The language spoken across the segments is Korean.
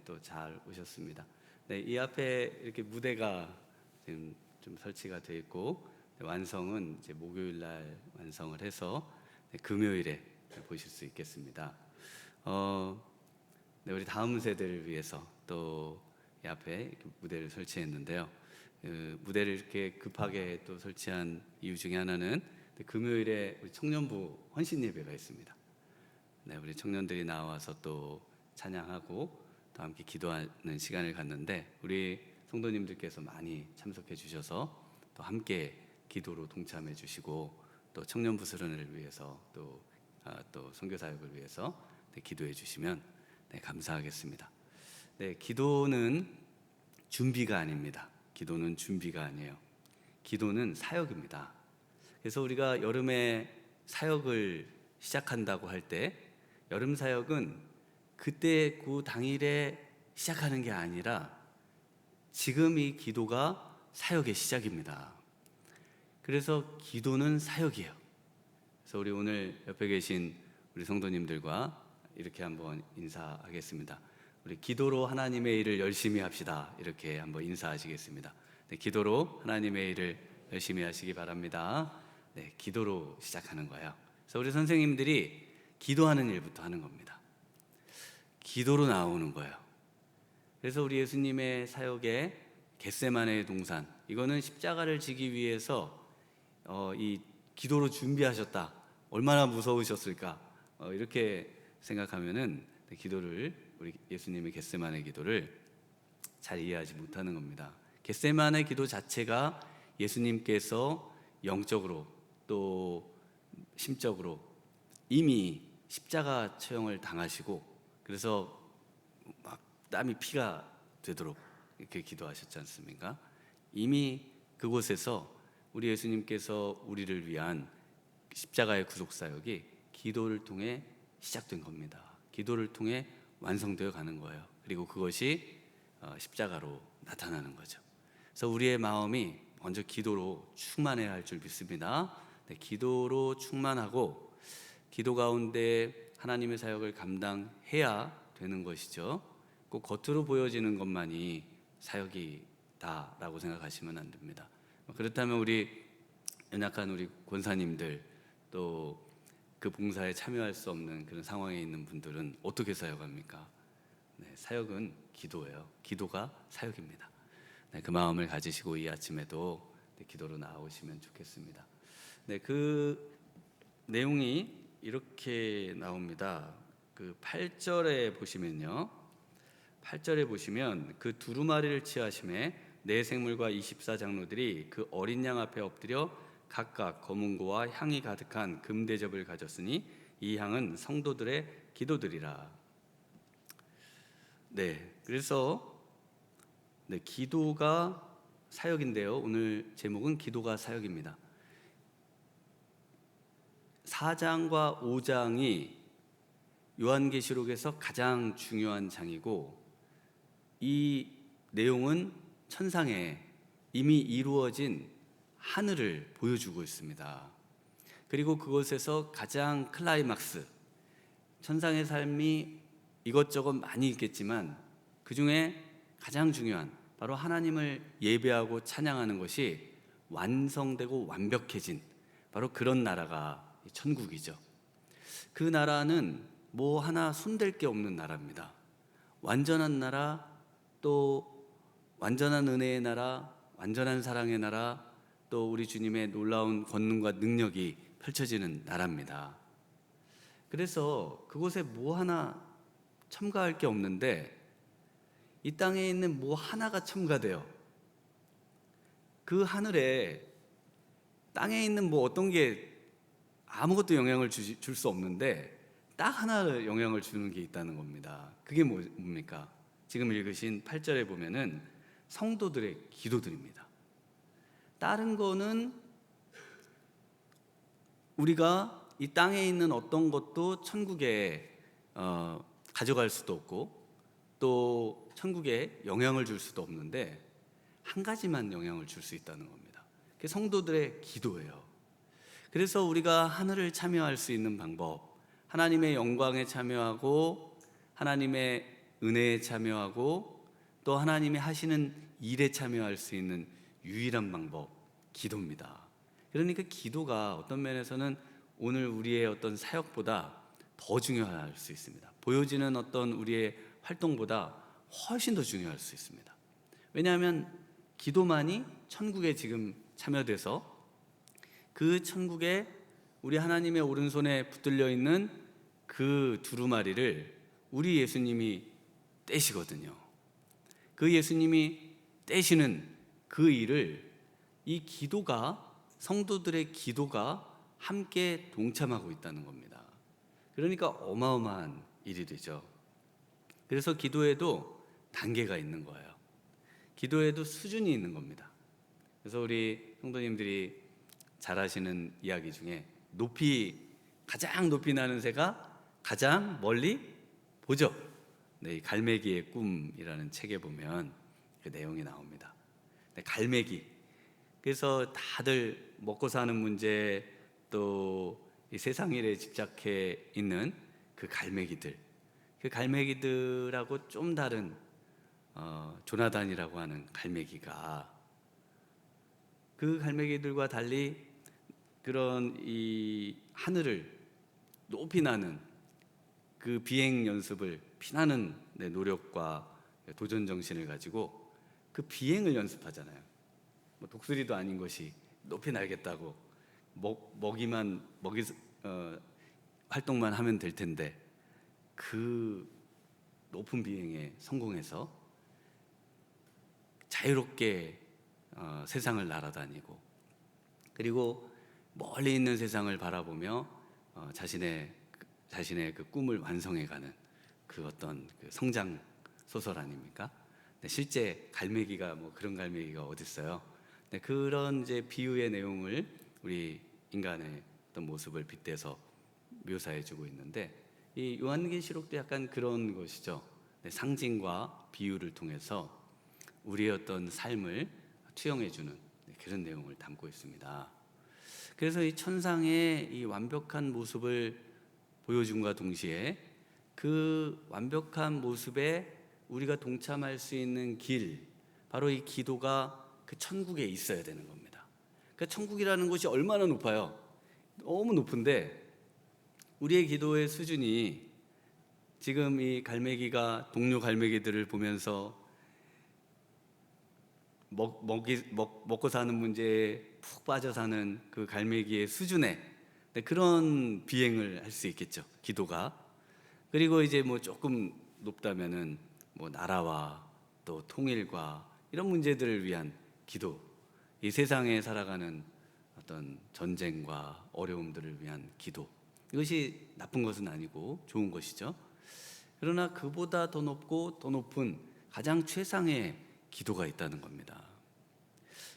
또 잘 오셨습니다. 네, 이 앞에 이렇게 무대가 지금 좀 설치가 되어 있고, 완성은 이제 목요일 날 완성을 해서 금요일에 보실 수 있겠습니다. 네, 우리 다음 세대를 위해서 또 이 앞에 이렇게 무대를 설치했는데요. 무대를 이렇게 급하게 또 설치한 이유 중에 하나는 금요일에 우리 청년부 헌신 예배가 있습니다. 네, 우리 청년들이 나와서 또 찬양하고 또 함께 기도하는 시간을 갖는데, 우리 성도님들께서 많이 참석해 주셔서 또 함께 기도로 동참해 주시고, 또 청년부 수련을 위해서 또 선교 사역을 위해서 기도해 주시면 감사하겠습니다. 네, 기도는 준비가 아닙니다. 기도는 준비가 아니에요. 기도는 사역입니다. 그래서 우리가 여름에 사역을 시작한다고 할 때, 여름 사역은 그때 그 당일에 시작하는 게 아니라 지금 이 기도가 사역의 시작입니다. 그래서 기도는 사역이에요. 그래서 우리 오늘 옆에 계신 우리 성도님들과 이렇게 한번 인사하겠습니다. 우리 기도로 하나님의 일을 열심히 합시다. 이렇게 한번 인사하시겠습니다. 네, 기도로 하나님의 일을 열심히 하시기 바랍니다. 네, 기도로 시작하는 거예요. 그래서 우리 선생님들이 기도하는 일부터 하는 겁니다. 기도로 나오는 거예요. 그래서 우리 예수님의 사역의 겟세마네 동산, 이거는 십자가를 지기 위해서 이 기도로 준비하셨다. 얼마나 무서우셨을까? 이렇게 생각하면은 기도를, 우리 예수님의 겟세마네 기도를 잘 이해하지 못하는 겁니다. 겟세마네 기도 자체가 예수님께서 영적으로 또 심적으로 이미 십자가 처형을 당하시고, 그래서 막 땀이 피가 되도록 이렇게 기도하셨지 않습니까? 이미 그곳에서 우리 예수님께서 우리를 위한 십자가의 구속사역이 기도를 통해 시작된 겁니다. 기도를 통해 완성되어 가는 거예요. 그리고 그것이 십자가로 나타나는 거죠. 그래서 우리의 마음이 먼저 기도로 충만해야 할 줄 믿습니다. 네, 기도로 충만하고 기도 가운데 하나님의 사역을 감당해야 되는 것이죠. 꼭 겉으로 보여지는 것만이 사역이다라고 생각하시면 안 됩니다. 그렇다면 우리 연약한 우리 권사님들, 또 그 봉사에 참여할 수 없는 그런 상황에 있는 분들은 어떻게 사역합니까? 네, 사역은 기도예요. 기도가 사역입니다. 네, 그 마음을 가지시고 이 아침에도 기도로 나오시면 좋겠습니다. 네, 그 내용이 이렇게 나옵니다. 그 8절에 보시면요, 8절에 보시면 그 두루마리를 취하심에 네 생물과 24장로들이 그 어린 양 앞에 엎드려 각각 검은고와 향이 가득한 금대접을 가졌으니 이 향은 성도들의 기도들이라. 네, 그래서 기도가 사역인데요, 오늘 제목은 기도가 사역입니다. 4장과 5장이 요한계시록에서 가장 중요한 장이고, 이 내용은 천상에 이미 이루어진 하늘을 보여주고 있습니다. 그리고 그곳에서 가장 클라이막스, 천상의 삶이 이것저것 많이 있겠지만 그 중에 가장 중요한 바로 하나님을 예배하고 찬양하는 것이 완성되고 완벽해진 바로 그런 나라가 천국이죠. 그 나라는 뭐 하나 손댈 게 없는 나라입니다. 완전한 나라, 또 완전한 은혜의 나라, 완전한 사랑의 나라, 또 우리 주님의 놀라운 권능과 능력이 펼쳐지는 나라입니다. 그래서 그곳에 뭐 하나 첨가할 게 없는데 이 땅에 있는 뭐 하나가 첨가돼요. 그 하늘에 땅에 있는 뭐 어떤 게 아무것도 영향을 줄 수 없는데 딱 하나 영향을 주는 게 있다는 겁니다. 그게 뭡니까? 지금 읽으신 8절에 보면은 성도들의 기도들입니다. 다른 거는 우리가 이 땅에 있는 어떤 것도 천국에 가져갈 수도 없고 또 천국에 영향을 줄 수도 없는데 한 가지만 영향을 줄 수 있다는 겁니다. 그게 성도들의 기도예요. 그래서 우리가 하늘을 참여할 수 있는 방법, 하나님의 영광에 참여하고 하나님의 은혜에 참여하고 또 하나님이 하시는 일에 참여할 수 있는 유일한 방법, 기도입니다. 그러니까 기도가 어떤 면에서는 오늘 우리의 어떤 사역보다 더 중요할 수 있습니다. 보여지는 어떤 우리의 활동보다 훨씬 더 중요할 수 있습니다. 왜냐하면 기도만이 천국에 지금 참여돼서 그 천국에 우리 하나님의 오른손에 붙들려 있는 그 두루마리를 우리 예수님이 떼시거든요. 그 예수님이 떼시는 그 일을 이 기도가, 성도들의 기도가 함께 동참하고 있다는 겁니다. 그러니까 어마어마한 일이 되죠. 그래서 기도에도 단계가 있는 거예요. 기도에도 수준이 있는 겁니다. 그래서 우리 성도님들이 잘 아시는 이야기 중에 가장 높이 나는 새가 가장 멀리 보죠. 네, 이 갈매기의 꿈이라는 책에 보면 그 내용이 나옵니다. 네, 갈매기. 그래서 다들 먹고 사는 문제, 또 이 세상 일에 집착해 있는 그 갈매기들하고 좀 다른 조나단이라고 하는 갈매기가, 그 갈매기들과 달리 그런 이 하늘을 높이 나는 그 비행 연습을, 피나는 노력과 도전 정신을 가지고 그 비행을 연습하잖아요. 뭐 독수리도 아닌 것이 높이 날겠다고 활동만 하면 될 텐데, 그 높은 비행에 성공해서 자유롭게 세상을 날아다니고, 그리고 멀리 있는 세상을 바라보며 자신의 그 꿈을 완성해가는 그 어떤 그 성장 소설 아닙니까? 실제 갈매기가 뭐 그런 갈매기가 어디 있어요? 그런 이제 비유의 내용을 우리 인간의 어떤 모습을 빗대서 묘사해주고 있는데, 이 요한계시록도 약간 그런 것이죠. 상징과 비유를 통해서 우리의 어떤 삶을 투영해주는 그런 내용을 담고 있습니다. 그래서 이 천상의 이 완벽한 모습을 보여줌과 동시에 그 완벽한 모습에 우리가 동참할 수 있는 길, 바로 이 기도가 그 천국에 있어야 되는 겁니다. 그러니까 천국이라는 곳이 얼마나 높아요? 너무 높은데 우리의 기도의 수준이 지금 이 갈매기가 동료 갈매기들을 보면서 먹고 사는 문제에 푹 빠져 사는 그 갈매기의 수준의 그런 비행을 할 수 있겠죠, 기도가. 그리고 이제 뭐 조금 높다면은 뭐 나라와 또 통일과 이런 문제들을 위한 기도, 이 세상에 살아가는 어떤 전쟁과 어려움들을 위한 기도, 이것이 나쁜 것은 아니고 좋은 것이죠. 그러나 그보다 더 높고 더 높은 가장 최상의 기도가 있다는 겁니다.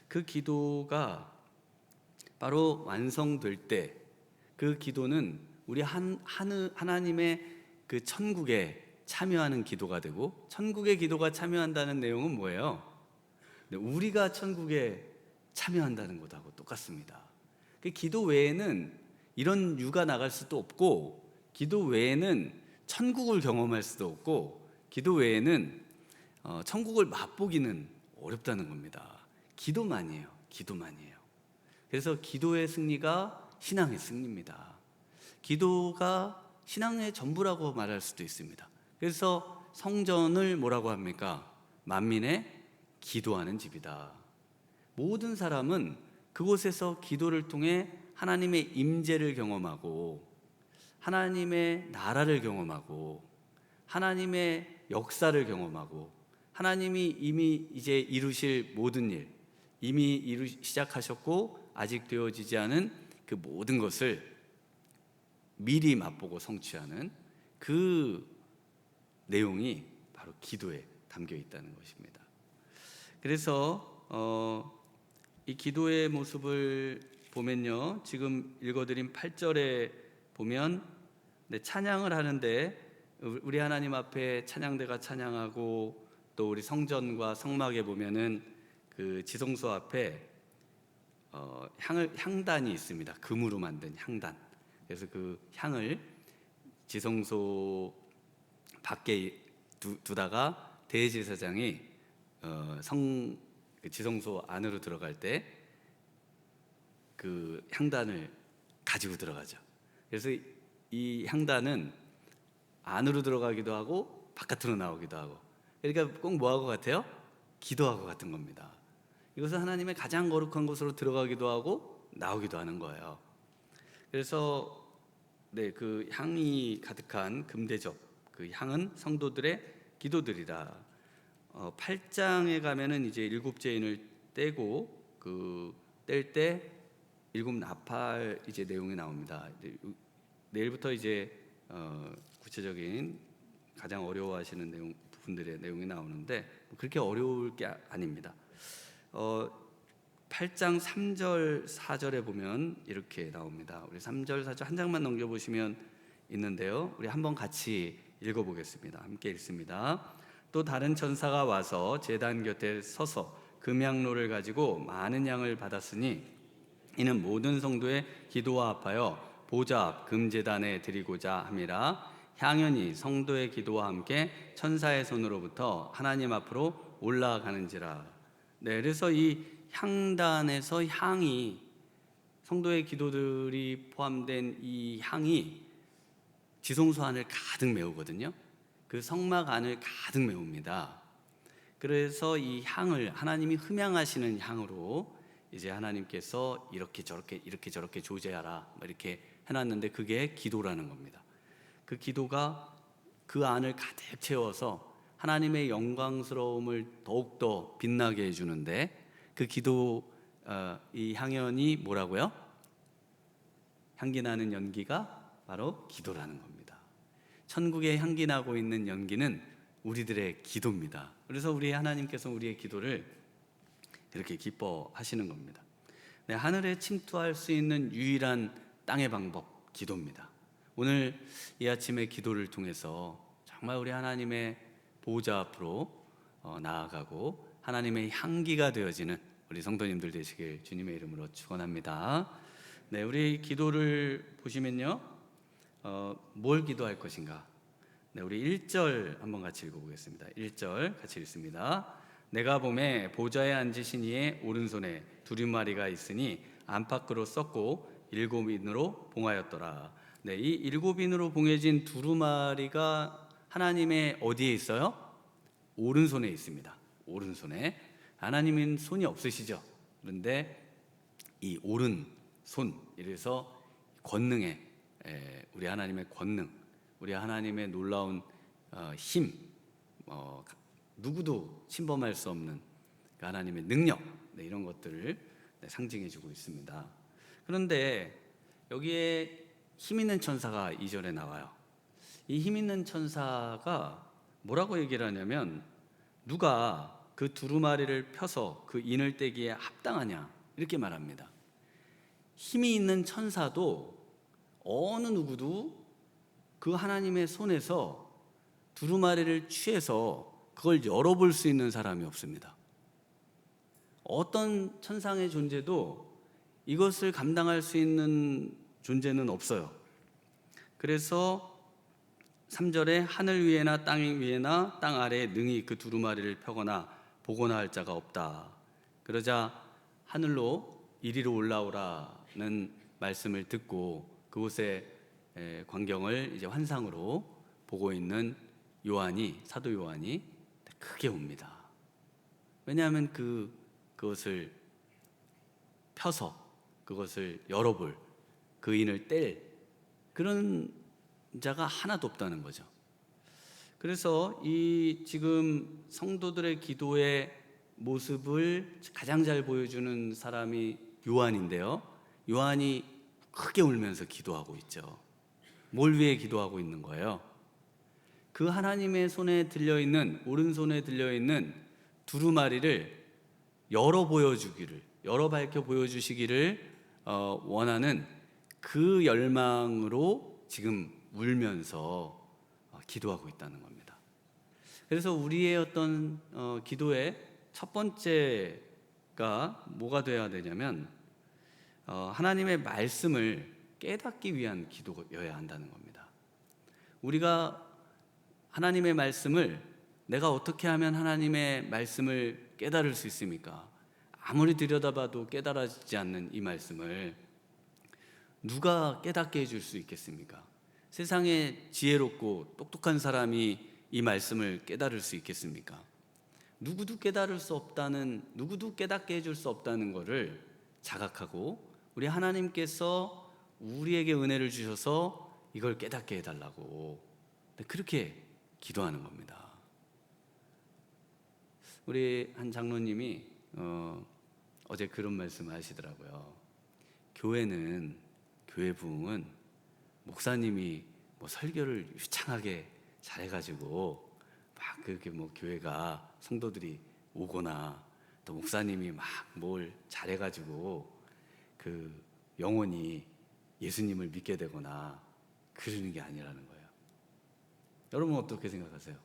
그 기도가 바로 완성될 때, 그 기도는 우리 하나님의 그 천국에 참여하는 기도가 되고, 천국의 기도가 참여한다는 내용은 뭐예요? 우리가 천국에 참여한다는 것하고 똑같습니다. 그 기도 외에는 이런 유가 나갈 수도 없고, 기도 외에는 천국을 경험할 수도 없고, 기도 외에는 천국을 맛보기는 어렵다는 겁니다. 기도만이에요. 그래서 기도의 승리가 신앙의 승리입니다. 기도가 신앙의 전부라고 말할 수도 있습니다. 그래서 성전을 뭐라고 합니까? 만민의 기도하는 집이다. 모든 사람은 그곳에서 기도를 통해 하나님의 임재를 경험하고, 하나님의 나라를 경험하고, 하나님의 역사를 경험하고, 하나님이 이미 이제 이루실 모든 일, 이미 시작하셨고 아직 되어지지 않은 그 모든 것을 미리 맛보고 성취하는 그 내용이 바로 기도에 담겨 있다는 것입니다. 그래서 이 기도의 모습을 보면요, 지금 읽어드린 8절에 보면 찬양을 하는데, 우리 하나님 앞에 찬양대가 찬양하고, 또 우리 성전과 성막에 보면은 그 지성소 앞에 향단이 있습니다. 금으로 만든 향단. 그래서 그 향을 지성소 밖에 두다가 대제사장이 성 지성소 안으로 들어갈 때 그 향단을 가지고 들어가죠. 그래서 이 향단은 안으로 들어가기도 하고 바깥으로 나오기도 하고, 그러니까 꼭 뭐하고 같아요? 기도하고 같은 겁니다. 이것은 하나님의 가장 거룩한 곳으로 들어가기도 하고 나오기도 하는 거예요. 그래서 그 향이 가득한 금대접, 그 향은 성도들의 기도들이라. 8장에 가면은 이제 일곱 제인을 떼고 그 뗄 때 일곱 나팔 이제 내용이 나옵니다. 내일부터 이제 구체적인 가장 어려워하시는 내용 부분들의 내용이 나오는데 그렇게 어려울 게 아닙니다. 8장 3절 4절에 보면 이렇게 나옵니다. 우리 3절 4절 한 장만 넘겨보시면 있는데요, 우리 한번 같이 읽어보겠습니다. 함께 읽습니다. 또 다른 천사가 와서 제단 곁에 서서 금향로를 가지고 많은 양을 받았으니 이는 모든 성도의 기도와 합하여 보좌 앞 금제단에 드리고자 함이라. 향연이 성도의 기도와 함께 천사의 손으로부터 하나님 앞으로 올라가는지라. 그래서 이 향단에서 향이, 성도의 기도들이 포함된 이 향이 지성소 안을 가득 메우거든요. 그 성막 안을 가득 메웁니다. 그래서 이 향을 하나님이 흠향하시는 향으로 이제 하나님께서 이렇게 저렇게 조제하라 이렇게 해놨는데 그게 기도라는 겁니다. 그 기도가 그 안을 가득 채워서 하나님의 영광스러움을 더욱더 빛나게 해주는데, 그 기도, 이 향연이 뭐라고요? 향기 나는 연기가 바로 기도라는 겁니다. 천국에 향기 나고 있는 연기는 우리들의 기도입니다. 그래서 우리 하나님께서 우리의 기도를 이렇게 기뻐하시는 겁니다. 하늘에 침투할 수 있는 유일한 땅의 방법, 기도입니다. 오늘 이 아침의 기도를 통해서 정말 우리 하나님의 보좌 앞으로 나아가고 하나님의 향기가 되어지는 우리 성도님들 되시길 주님의 이름으로 축원합니다. 우리 기도를 보시면요, 뭘 기도할 것인가? 우리 1절 한번 같이 읽어보겠습니다. 1절 같이 읽습니다. 내가 보매 보좌에 앉으신 이의 오른손에 두루마리가 있으니 안팎으로 썩고 일곱인으로 봉하였더라. 이 일곱인으로 봉해진 두루마리가 하나님의 어디에 있어요? 오른손에 있습니다. 오른손에. 하나님은 손이 없으시죠? 그런데 이 오른손, 이래서 권능에, 우리 하나님의 권능, 우리 하나님의 놀라운 힘, 누구도 침범할 수 없는 그 하나님의 능력, 이런 것들을 상징해주고 있습니다. 그런데 여기에 힘 있는 천사가 2절에 나와요. 이 힘 있는 천사가 뭐라고 얘기를 하냐면, 누가 그 두루마리를 펴서 그 인을 떼기에 합당하냐 이렇게 말합니다. 힘이 있는 천사도 어느 누구도 그 하나님의 손에서 두루마리를 취해서 그걸 열어볼 수 있는 사람이 없습니다. 어떤 천상의 존재도 이것을 감당할 수 있는 존재는 없어요. 그래서 3절에 하늘 위에나 땅 위에나 땅 아래에 능히 그 두루마리를 펴거나 보거나 할 자가 없다. 그러자 하늘로 이리로 올라오라는 말씀을 듣고 그곳의 광경을 이제 환상으로 보고 있는 요한이, 사도 요한이 크게 웁니다. 왜냐하면 그것을 펴서 그것을 열어볼, 그 인을 뗄 그런 자가 하나도 없다는 거죠. 그래서 이 지금 성도들의 기도의 모습을 가장 잘 보여주는 사람이 요한인데요, 요한이 크게 울면서 기도하고 있죠. 뭘 위해 기도하고 있는 거예요? 그 하나님의 손에 들려있는, 오른손에 들려있는 두루마리를 열어 밝혀 보여주시기를 원하는 그 열망으로 지금 울면서 기도하고 있다는 겁니다. 그래서 우리의 어떤 기도의 첫 번째가 뭐가 되어야 되냐면 하나님의 말씀을 깨닫기 위한 기도여야 한다는 겁니다. 우리가 하나님의 말씀을 내가 어떻게 하면 하나님의 말씀을 깨달을 수 있습니까? 아무리 들여다봐도 깨달아지지 않는 이 말씀을 누가 깨닫게 해줄 수 있겠습니까? 세상에 지혜롭고 똑똑한 사람이 이 말씀을 깨달을 수 있겠습니까? 누구도 깨닫게 해줄 수 없다는 것을 자각하고 우리 하나님께서 우리에게 은혜를 주셔서 이걸 깨닫게 해달라고 그렇게 기도하는 겁니다. 우리 한 장로님이 어제 그런 말씀을 하시더라고요. 교회 부흥은 목사님이 뭐 설교를 유창하게 잘해가지고 막 그렇게 뭐 교회가 성도들이 오거나 또 목사님이 막 뭘 잘해가지고 그 영혼이 예수님을 믿게 되거나 그러는 게 아니라는 거예요. 여러분 어떻게 생각하세요?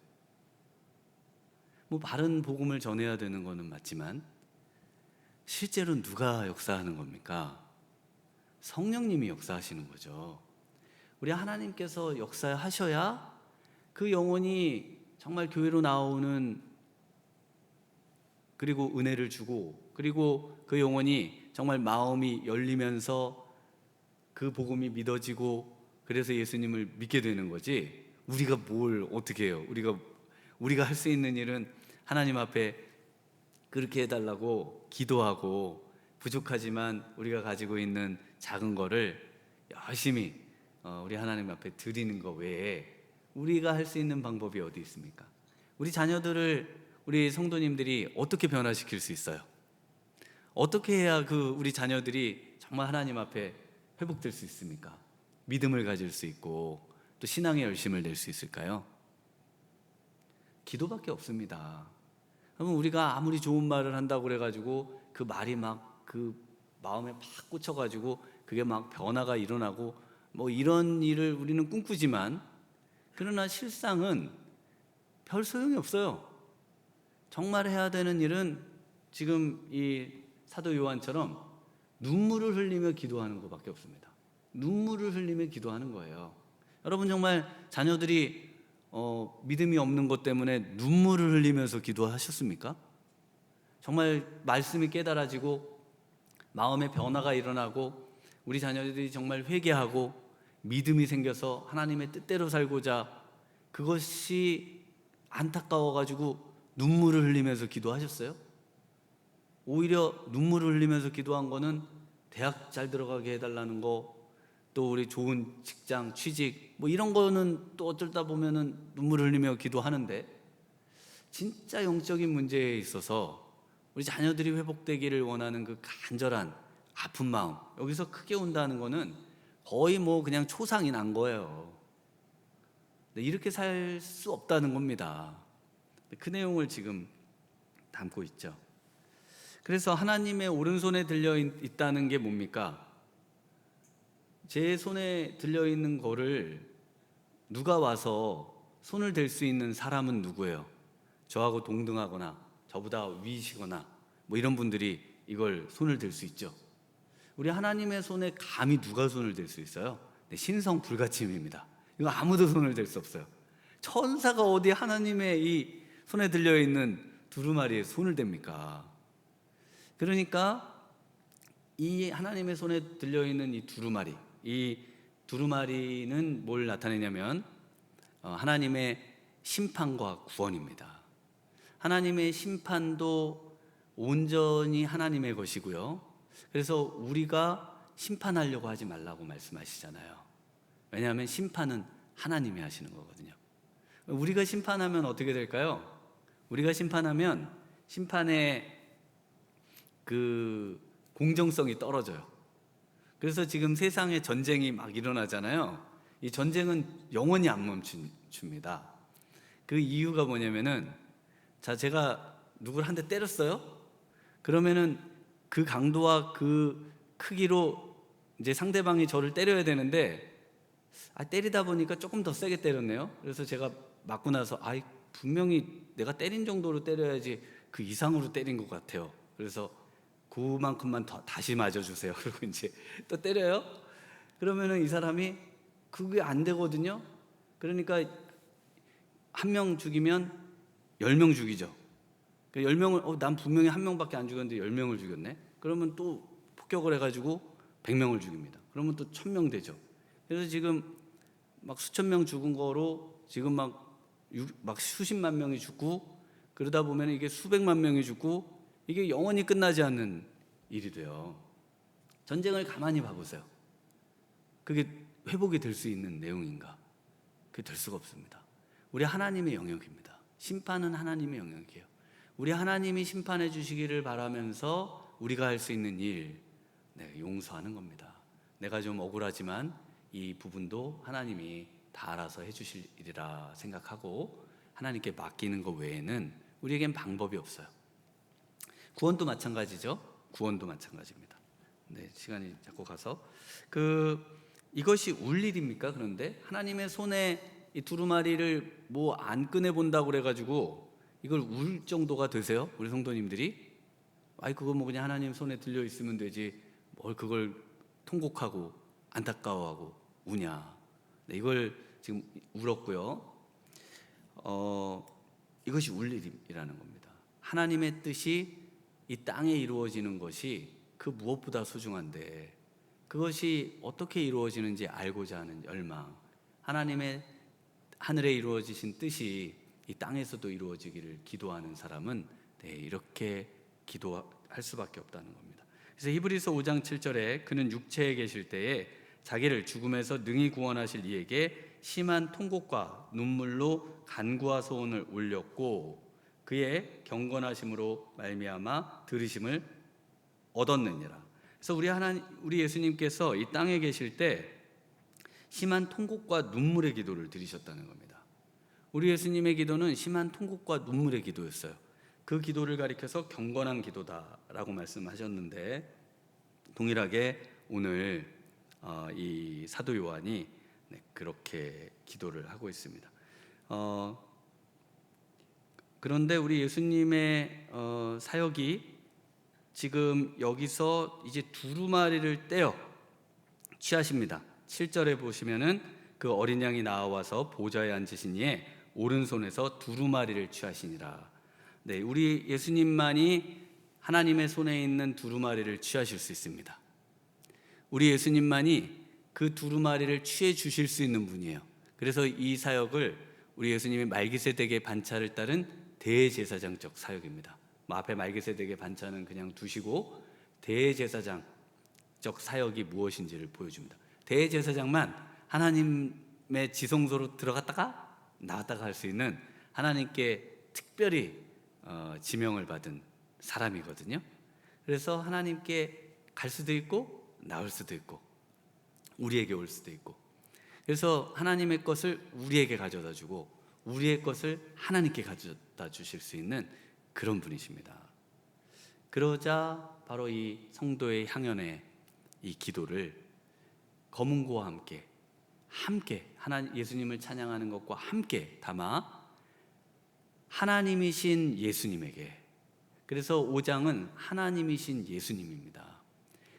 뭐 바른 복음을 전해야 되는 거는 맞지만 실제로 누가 역사하는 겁니까? 성령님이 역사하시는 거죠. 우리 하나님께서 역사하셔야 그 영혼이 정말 교회로 나오는, 그리고 은혜를 주고, 그리고 그 영혼이 정말 마음이 열리면서 그 복음이 믿어지고 그래서 예수님을 믿게 되는 거지, 우리가 뭘 어떻게 해요? 우리가 할 수 있는 일은 하나님 앞에 그렇게 해달라고 기도하고 부족하지만 우리가 가지고 있는 작은 거를 열심히 우리 하나님 앞에 드리는 거 외에 우리가 할 수 있는 방법이 어디 있습니까? 우리 자녀들을 우리 성도님들이 어떻게 변화시킬 수 있어요? 어떻게 해야 우리 자녀들이 정말 하나님 앞에 회복될 수 있습니까? 믿음을 가질 수 있고 또 신앙의 열심을 낼 수 있을까요? 기도밖에 없습니다. 그러면 우리가 아무리 좋은 말을 한다고 그래가지고 그 말이 막 그 마음에 팍 꽂혀가지고 그게 막 변화가 일어나고 뭐 이런 일을 우리는 꿈꾸지만, 그러나 실상은 별 소용이 없어요. 정말 해야 되는 일은 지금 이 사도 요한처럼 눈물을 흘리며 기도하는 것밖에 없습니다. 눈물을 흘리며 기도하는 거예요. 여러분 정말 자녀들이 믿음이 없는 것 때문에 눈물을 흘리면서 기도하셨습니까? 정말 말씀이 깨달아지고 마음의 변화가 일어나고 우리 자녀들이 정말 회개하고 믿음이 생겨서 하나님의 뜻대로 살고자, 그것이 안타까워가지고 눈물을 흘리면서 기도하셨어요? 오히려 눈물을 흘리면서 기도한 거는 대학 잘 들어가게 해달라는 거, 또 우리 좋은 직장, 취직 뭐 이런 거는 또 어쩌다 보면은 눈물을 흘리며 기도하는데, 진짜 영적인 문제에 있어서 우리 자녀들이 회복되기를 원하는 그 간절한 아픈 마음, 여기서 크게 온다는 거는 거의 뭐 그냥 초상이 난 거예요. 이렇게 살 수 없다는 겁니다. 그 내용을 지금 담고 있죠. 그래서 하나님의 오른손에 들려 있다는 게 뭡니까? 제 손에 들려있는 거를 누가 와서 손을 댈 수 있는 사람은 누구예요? 저하고 동등하거나 저보다 위시거나 뭐 이런 분들이 이걸 손을 댈 수 있죠. 우리 하나님의 손에 감히 누가 손을 댈 수 있어요? 네, 신성 불가침입니다. 이거 아무도 손을 댈 수 없어요. 천사가 어디 하나님의 이 손에 들려있는 두루마리에 손을 댑니까? 그러니까 이 하나님의 손에 들려있는 이 두루마리는 뭘 나타내냐면 하나님의 심판과 구원입니다. 하나님의 심판도 온전히 하나님의 것이고요. 그래서 우리가 심판하려고 하지 말라고 말씀하시잖아요. 왜냐하면 심판은 하나님이 하시는 거거든요. 우리가 심판하면 어떻게 될까요? 우리가 심판하면 심판의 그 공정성이 떨어져요. 그래서 지금 세상에 전쟁이 막 일어나잖아요. 이 전쟁은 영원히 안 멈춥니다. 그 이유가 뭐냐면은, 자, 제가 누구를 한 대 때렸어요? 그러면은 그 강도와 그 크기로 이제 상대방이 저를 때려야 되는데, 때리다 보니까 조금 더 세게 때렸네요. 그래서 제가 맞고 나서 분명히 내가 때린 정도로 때려야지 그 이상으로 때린 것 같아요. 그래서 그만큼만 더 다시 맞아주세요. 그리고 이제 또 때려요. 그러면은 이 사람이 그게 안 되거든요. 그러니까 한 명 죽이면 10명 죽이죠. 그 10명을 난 분명히 한 명밖에 안 죽였는데 10명을 죽였네. 그러면 또 폭격을 해가지고 100명을 죽입니다. 그러면 또 1000명 되죠. 그래서 지금 막 수천 명 죽은 거로 지금 막 수십만 명이 죽고, 그러다 보면 이게 수백만 명이 죽고, 이게 영원히 끝나지 않는 일이 돼요. 전쟁을 가만히 봐보세요. 그게 회복이 될 수 있는 내용인가? 그게 될 수가 없습니다. 우리 하나님의 영역입니다. 심판은 하나님의 영역이에요. 우리 하나님이 심판해 주시기를 바라면서 우리가 할 수 있는 일, 용서하는 겁니다. 내가 좀 억울하지만 이 부분도 하나님이 다 알아서 해주실 일이라 생각하고 하나님께 맡기는 것 외에는 우리에겐 방법이 없어요. 구원도 마찬가지죠. 구원도 마찬가지입니다. 시간이 자꾸 가서 이것이 울 일입니까? 그런데 하나님의 손에 이 두루마리를 뭐 안 꺼내 본다고 그래가지고 이걸 울 정도가 되세요? 우리 성도님들이? 그거 뭐 그냥 하나님 손에 들려 있으면 되지 뭘 그걸 통곡하고 안타까워하고 우냐? 이걸 지금 울었고요. 이것이 울 일이라는 겁니다. 하나님의 뜻이 이 땅에 이루어지는 것이 그 무엇보다 소중한데, 그것이 어떻게 이루어지는지 알고자 하는 열망, 하나님의 하늘에 이루어지신 뜻이 이 땅에서도 이루어지기를 기도하는 사람은 이렇게 기도할 수밖에 없다는 겁니다. 그래서 히브리서 5장 7절에 그는 육체에 계실 때에 자기를 죽음에서 능히 구원하실 이에게 심한 통곡과 눈물로 간구와 소원을 올렸고 그의 경건하심으로 말미암아 들으심을 얻었느니라. 그래서 우리 예수님께서 이 땅에 계실 때 심한 통곡과 눈물의 기도를 드리셨다는 겁니다. 우리 예수님의 기도는 심한 통곡과 눈물의 기도였어요. 그 기도를 가리켜서 경건한 기도다라고 말씀하셨는데, 동일하게 오늘 이 사도 요한이 그렇게 기도를 하고 있습니다. 그런데 우리 예수님의 사역이 지금 여기서 이제 두루마리를 떼어 취하십니다. 7절에 보시면은 그 어린 양이 나와서 보좌에 앉으신 이에 오른손에서 두루마리를 취하시니라. 우리 예수님만이 하나님의 손에 있는 두루마리를 취하실 수 있습니다. 우리 예수님만이 그 두루마리를 취해 주실 수 있는 분이에요. 그래서 이 사역을 우리 예수님이 말기세덱의 반차를 따른 대제사장적 사역입니다. 앞에 말기세덱의 반차는 그냥 두시고 대제사장적 사역이 무엇인지를 보여줍니다. 대제사장만 하나님의 지성소로 들어갔다가 나왔다가 할 수 있는 하나님께 특별히 지명을 받은 사람이거든요. 그래서 하나님께 갈 수도 있고 나올 수도 있고 우리에게 올 수도 있고, 그래서 하나님의 것을 우리에게 가져다 주고 우리의 것을 하나님께 가져다 주실 수 있는 그런 분이십니다. 그러자 바로 이 성도의 향연의 이 기도를 검은고와 함께 예수님을 찬양하는 것과 함께 담아 하나님이신 예수님에게, 그래서 5장은 하나님이신 예수님입니다.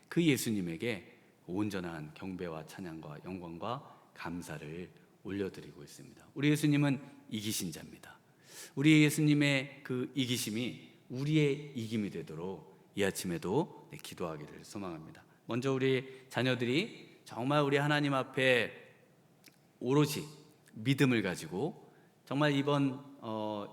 그 예수님에게 온전한 경배와 찬양과 영광과 감사를 올려드리고 있습니다. 우리 예수님은 이기신 자입니다. 우리 예수님의 그 이기심이 우리의 이김이 되도록 이 아침에도 기도하기를 소망합니다. 먼저 우리 자녀들이 정말 우리 하나님 앞에 오로지 믿음을 가지고 정말 이번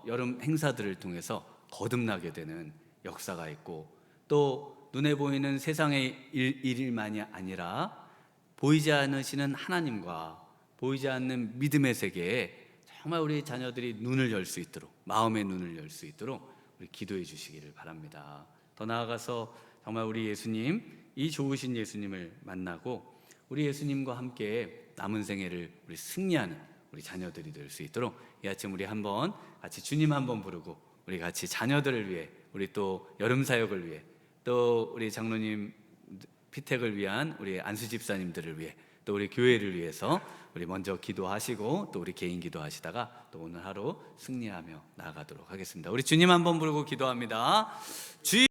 여름 행사들을 통해서 거듭나게 되는 역사가 있고, 또 눈에 보이는 세상의 일만이 아니라 보이지 않으시는 하나님과 보이지 않는 믿음의 세계에 정말 우리 자녀들이 눈을 열 수 있도록, 마음의 눈을 열 수 있도록 우리 기도해 주시기를 바랍니다. 더 나아가서 정말 우리 예수님, 이 좋으신 예수님을 만나고 우리 예수님과 함께 남은 생애를 우리 승리하는 우리 자녀들이 될 수 있도록 이 아침 우리 한번 같이 주님 한번 부르고 우리 같이 자녀들을 위해, 우리 또 여름 사역을 위해, 또 우리 장로님 피택을 위한 우리 안수 집사님들을 위해, 또 우리 교회를 위해서 우리 먼저 기도하시고 또 우리 개인 기도하시다가 또 오늘 하루 승리하며 나아가도록 하겠습니다. 우리 주님 한번 부르고 기도합니다. 주님